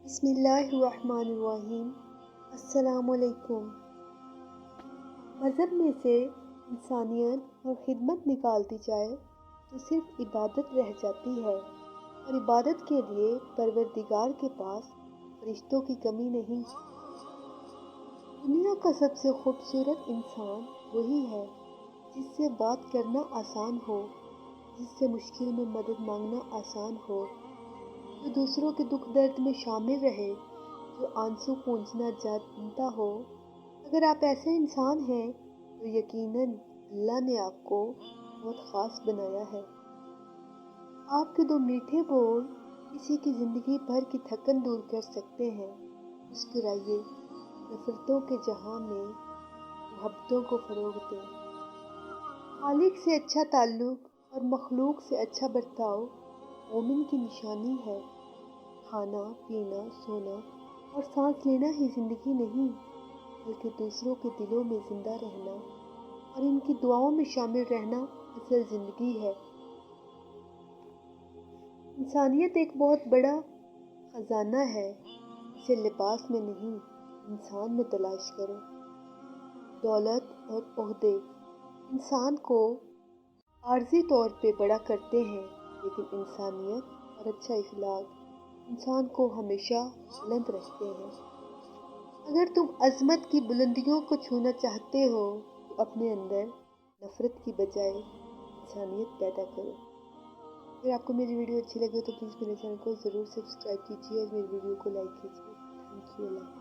بسم اللہ الرحمن الرحیم۔ السلام علیکم۔ مذہب میں سے انسانیت اور خدمت نکالتی جائے تو صرف عبادت رہ جاتی ہے، اور عبادت کے لیے پروردگار کے پاس فرشتوں کی کمی نہیں۔ دنیا کا سب سے خوبصورت انسان وہی ہے جس سے بات کرنا آسان ہو، جس سے مشکل میں مدد مانگنا آسان ہو، جو دوسروں کے دکھ درد میں شامل رہے، جو آنسو پونجھنا جانتا ہو۔ اگر آپ ایسے انسان ہیں تو یقیناً اللہ نے آپ کو بہت خاص بنایا ہے۔ آپ کے دو میٹھے بول کسی کی زندگی بھر کی تھکن دور کر سکتے ہیں۔ مسکرائیے، نفرتوں کے جہاں میں محبتوں کو فروغ دیں۔ خالق سے اچھا تعلق اور مخلوق سے اچھا برتاؤ مومن کی نشانی ہے۔ کھانا، پینا، سونا اور سانس لینا ہی زندگی نہیں، بلکہ دوسروں کے دلوں میں زندہ رہنا اور ان کی دعاؤں میں شامل رہنا اصل زندگی ہے۔ انسانیت ایک بہت بڑا خزانہ ہے، اسے لباس میں نہیں، انسان میں تلاش کرو۔ دولت اور عہدے انسان کو عارضی طور پہ بڑا کرتے ہیں، لیکن انسانیت اور اچھا اخلاق انسان کو ہمیشہ بلند رکھتے ہیں۔ اگر تم عظمت کی بلندیوں کو چھونا چاہتے ہو تو اپنے اندر نفرت کی بجائے انسانیت پیدا کرو۔ اگر آپ کو میری ویڈیو اچھی لگے تو پلیز میرے چینل کو ضرور سبسکرائب کیجیے اور میری ویڈیو کو لائک کیجیے۔ Thank you. اللہ